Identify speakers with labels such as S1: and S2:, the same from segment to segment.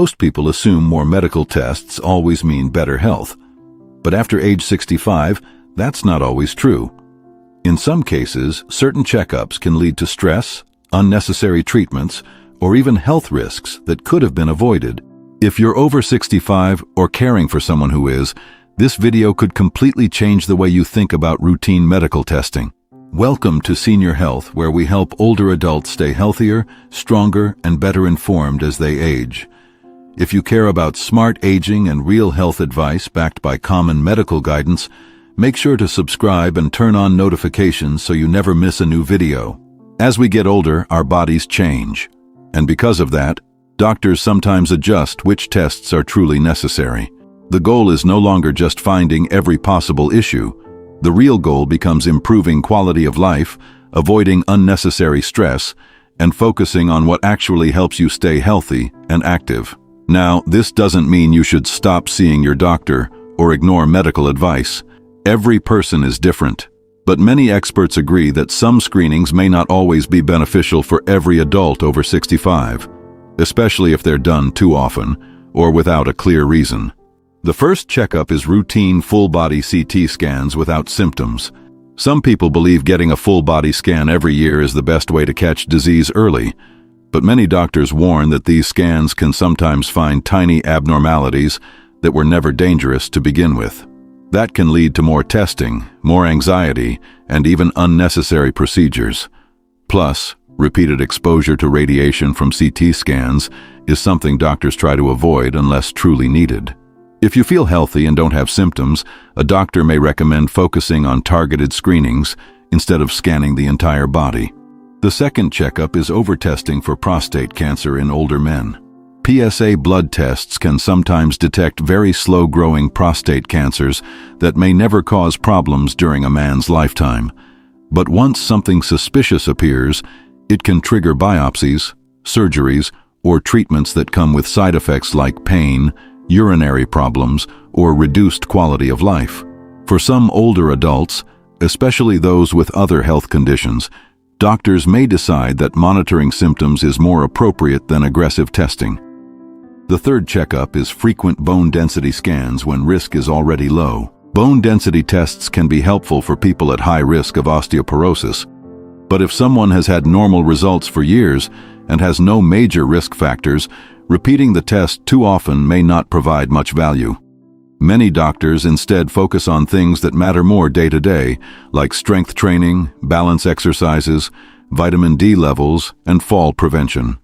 S1: Most people assume more medical tests always mean better health. But after age 65, that's not always true. In some cases, certain checkups can lead to stress, unnecessary treatments, or even health risks that could have been avoided. If you're over 65 or caring for someone who is, this video could completely change the way you think about routine medical testing. Welcome to Senior Health, where we help older adults stay healthier, stronger, and better informed as they age. If you care about smart aging and real health advice backed by common medical guidance, make sure to subscribe and turn on notifications so you never miss a new video. As we get older, our bodies change. And because of that, doctors sometimes adjust which tests are truly necessary. The goal is no longer just finding every possible issue. The real goal becomes improving quality of life, avoiding unnecessary stress, and focusing on what actually helps you stay healthy and active. Now, this doesn't mean you should stop seeing your doctor or ignore medical advice. Every person is different, but many experts agree that some screenings may not always be beneficial for every adult over 65, especially if they're done too often or without a clear reason. The first checkup is routine full-body CT scans without symptoms. Some people believe getting a full-body scan every year is the best way to catch disease early, but many doctors warn that these scans can sometimes find tiny abnormalities that were never dangerous to begin with. That can lead to more testing, more anxiety, and even unnecessary procedures. Plus, repeated exposure to radiation from CT scans is something doctors try to avoid unless truly needed. If you feel healthy and don't have symptoms, a doctor may recommend focusing on targeted screenings instead of scanning the entire body. The second checkup is overtesting for prostate cancer in older men. PSA blood tests can sometimes detect very slow-growing prostate cancers that may never cause problems during a man's lifetime. But once something suspicious appears, it can trigger biopsies, surgeries, or treatments that come with side effects like pain, urinary problems, or reduced quality of life. For some older adults, especially those with other health conditions, doctors may decide that monitoring symptoms is more appropriate than aggressive testing. The third checkup is frequent bone density scans when risk is already low. Bone density tests can be helpful for people at high risk of osteoporosis, but if someone has had normal results for years and has no major risk factors, repeating the test too often may not provide much value. Many doctors instead focus on things that matter more day to day, like strength training, balance exercises, vitamin D levels, and fall prevention.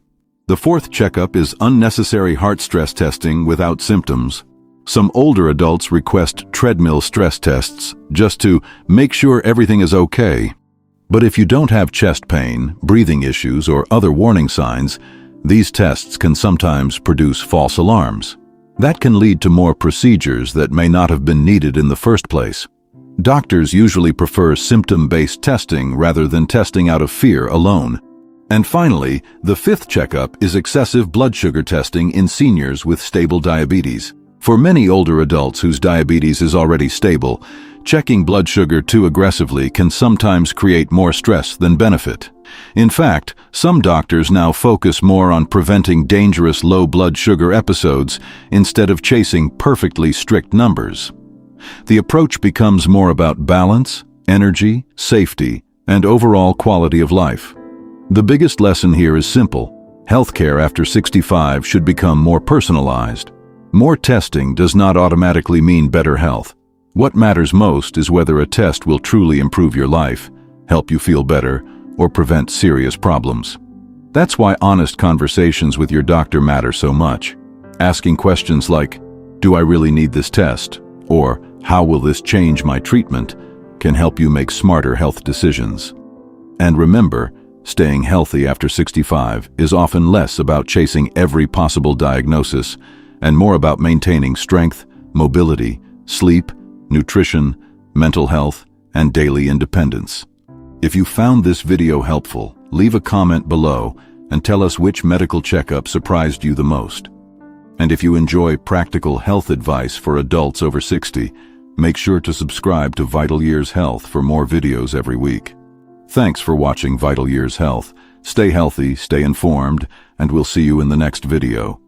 S1: The fourth checkup is unnecessary heart stress testing without symptoms. Some older adults request treadmill stress tests just to make sure everything is okay. But if you don't have chest pain, breathing issues, or other warning signs, these tests can sometimes produce false alarms. That can lead to more procedures that may not have been needed in the first place. Doctors usually prefer symptom-based testing rather than testing out of fear alone. And finally, the fifth checkup is excessive blood sugar testing in seniors with stable diabetes. For many older adults whose diabetes is already stable, checking blood sugar too aggressively can sometimes create more stress than benefit. In fact, some doctors now focus more on preventing dangerous low blood sugar episodes instead of chasing perfectly strict numbers. The approach becomes more about balance, energy, safety, and overall quality of life. The biggest lesson here is simple. Healthcare after 65 should become more personalized. More testing does not automatically mean better health. What matters most is whether a test will truly improve your life, help you feel better, or prevent serious problems. That's why honest conversations with your doctor matter so much. Asking questions like, "Do I really need this test?" or "How will this change my treatment?" can help you make smarter health decisions. And remember, staying healthy after 65 is often less about chasing every possible diagnosis and more about maintaining strength, mobility, sleep, nutrition, mental health, and daily independence. If you found this video helpful, leave a comment below and tell us which medical checkup surprised you the most. And if you enjoy practical health advice for adults over 60, make sure to subscribe to Vital Years Health for more videos every week. Thanks for watching Vital Years Health. Stay healthy, stay informed, and we'll see you in the next video.